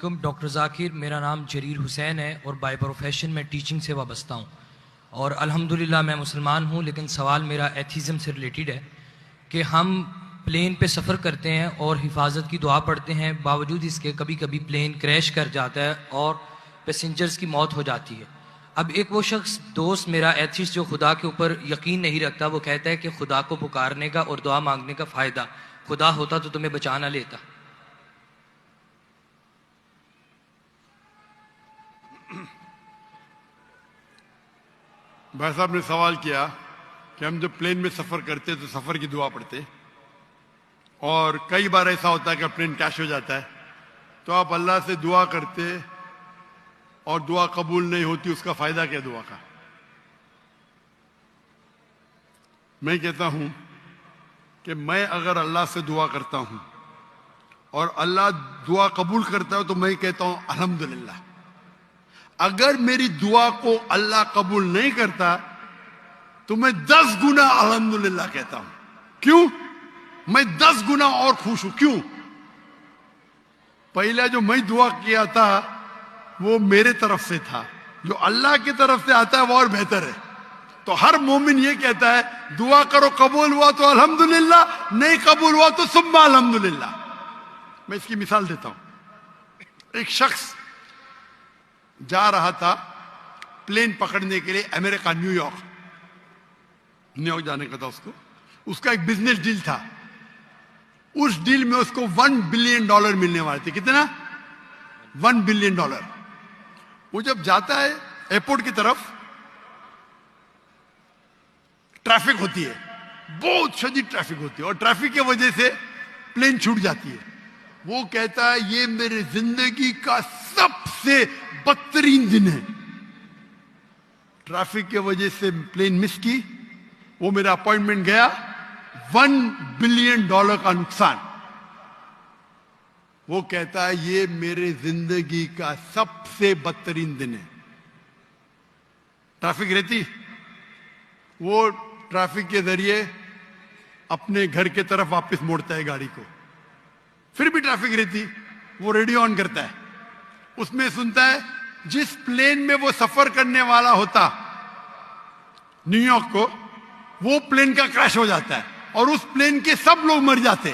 Doctor ذاکر، میرا نام جریر حسین ہے اور بائی پروفیشن میں ٹیچنگ سے وابستہ ہوں، اور الحمدللہ میں مسلمان ہوں، لیکن سوال میرا ایتھیزم سے ریلیٹڈ ہے کہ ہم پلین پہ سفر کرتے ہیں اور حفاظت کی دعا پڑھتے ہیں، باوجود اس کے کبھی کبھی پلین کریش کر جاتا ہے اور پیسنجرز کی موت ہو جاتی ہے۔ اب ایک وہ شخص دوست میرا ایتھیسٹ جو خدا کے اوپر یقین نہیں رکھتا، وہ کہتا ہے کہ خدا کو پکارنے کا اور دعا مانگنے کا فائدہ، خدا ہوتا تو تمہیں بچا نہ لیتا۔ بھائی صاحب نے سوال کیا کہ ہم جب پلین میں سفر کرتے تو سفر کی دعا پڑھتے، اور کئی بار ایسا ہوتا ہے کہ پلین کریش ہو جاتا ہے تو آپ اللہ سے دعا کرتے اور دعا قبول نہیں ہوتی، اس کا فائدہ کیا دعا کا؟ میں کہتا ہوں کہ میں اگر اللہ سے دعا کرتا ہوں اور اللہ دعا قبول کرتا ہے تو میں کہتا ہوں الحمدللہ۔ اگر میری دعا کو اللہ قبول نہیں کرتا تو میں 10 گنا الحمدللہ کہتا ہوں۔ کیوں؟ میں 10 گنا اور خوش ہوں۔ کیوں؟ پہلا جو میں دعا کیا تھا وہ میرے طرف سے تھا، جو اللہ کی طرف سے آتا ہے وہ اور بہتر ہے۔ تو ہر مومن یہ کہتا ہے دعا کرو، قبول ہوا تو الحمدللہ، نہیں قبول ہوا تو ثم الحمدللہ۔ میں اس کی مثال دیتا ہوں۔ ایک شخص جا رہا تھا پلین پکڑنے کے لیے امریکہ، نیو یارک جانے کا تھا اس کا ایک بزنس ڈیل تھا۔ اس ڈیل میں اس کو $1 بلین ملنے والے تھے۔ کتنا؟ $1 بلین۔ وہ جب جاتا ہے ایئرپورٹ کی طرف، ٹریفک ہوتی ہے، بہت شدید ٹریفک ہوتی ہے، اور ٹریفک کی وجہ سے پلین چھوٹ جاتی ہے۔ وہ کہتا ہے یہ میرے زندگی کا سب سے بدترین دن ہے۔ ٹریفک کی وجہ سے پلین مس کی، وہ میرا اپوائنٹمنٹ گیا، $1 بلین کا نقصان۔ وہ کہتا ہے یہ میرے زندگی کا سب سے بدترین دن ہے۔ ٹریفک رہتی، وہ ٹریفک کے ذریعے اپنے گھر کے طرف واپس موڑتا ہے گاڑی کو، پھر بھی ٹریفک رہتی، وہ ریڈیو آن کرتا ہے، اس میں سنتا ہے جس پلین میں وہ سفر کرنے والا ہوتا نیو یارک کو، وہ پلین کا کریش ہو جاتا ہے اور اس پلین کے سب لوگ مر جاتے۔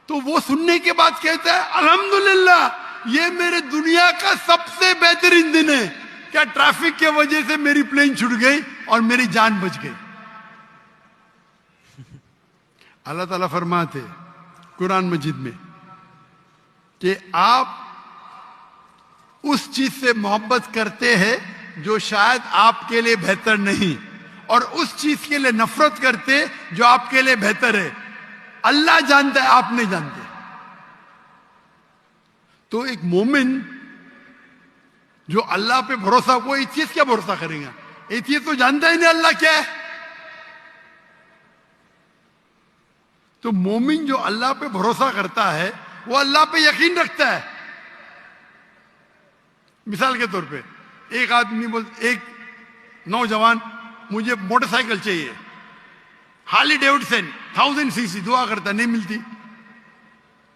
تو وہ سننے کے بعد کہتا ہے الحمدللہ یہ میرے دنیا کا سب سے بہترین دن ہے، کیا ٹریفک کی وجہ سے میری پلین چھوٹ گئی اور میری جان بچ گئی۔ اللہ تعالیٰ فرماتے قرآن مجید میں کہ آپ اس چیز سے محبت کرتے ہیں جو شاید آپ کے لیے بہتر نہیں، اور اس چیز کے لیے نفرت کرتے جو آپ کے لیے بہتر ہے۔ اللہ جانتا ہے، آپ نہیں جانتے۔ تو ایک مومن جو اللہ پہ بھروسہ، وہ ایتھیسٹ کیا بھروسہ کرے گا؟ ایتھیسٹ تو جانتا ہی نہیں اللہ کیا ہے۔ تو مومن جو اللہ پہ بھروسہ کرتا ہے وہ اللہ پہ یقین رکھتا ہے۔ مثال کے طور پہ ایک آدمی ایک نوجوان مجھے موٹر سائیکل چاہیے، ہارلی ڈیوڈسن 1000 cc، دعا کرتا نہیں ملتی۔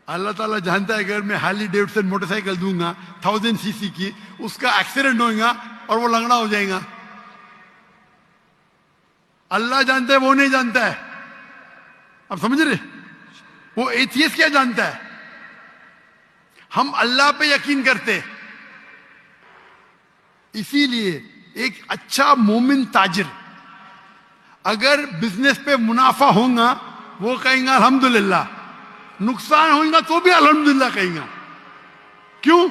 اللہ تعالیٰ جانتا ہے اگر میں ہارلی ڈیوڈسن موٹر سائیکل دوں گا 1000 cc کی، اس کا ایکسیڈنٹ ہوگا اور وہ لنگڑا ہو جائے گا۔ اللہ جانتا ہے، وہ نہیں جانتا ہے۔ اب سمجھ رہے؟ وہ ایتھیسٹ کیا جانتا ہے؟ ہم اللہ پہ یقین کرتے۔ اسی لیے ایک اچھا مومن تاجر اگر بزنس پہ منافع ہوگا وہ کہیں گا الحمدللہ، نقصان ہوگا تو بھی الحمدللہ کہیں گا۔ کیوں؟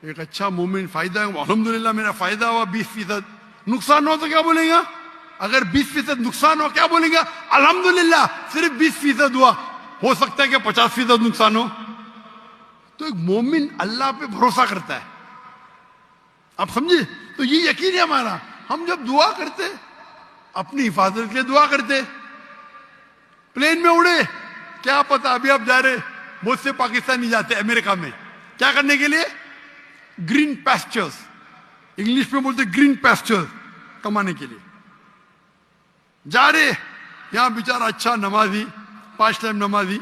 ایک اچھا مومن فائدہ ہے، الحمدللہ میرا فائدہ ہوا 20%، نقصان ہو تو کیا بولیں گا؟ اگر 20% نقصان ہو کیا بولیں گا؟ الحمدللہ صرف 20% ہوا، ہو سکتا ہے کہ 50% نقصان ہو۔ تو ایک مومن اللہ پہ بھروسہ کرتا ہے۔ آپ سمجھے؟ تو یہ یقین ہے ہمارا۔ ہم جب دعا کرتے اپنی حفاظت کے لیے دعا کرتے، پلین میں اڑے، کیا پتا ابھی آپ جا رہے، بہت سے پاکستانی جاتے امریکہ میں کیا کرنے کے لیے؟ گرین پیسچرز، انگلش میں بولتے گرین پیسچرز کمانے کے لیے جا رہے۔ یہاں بیچارہ اچھا نمازی، 5 ٹائم نمازی،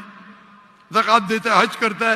زکوٰۃ دیتا ہے، حج کرتا ہے،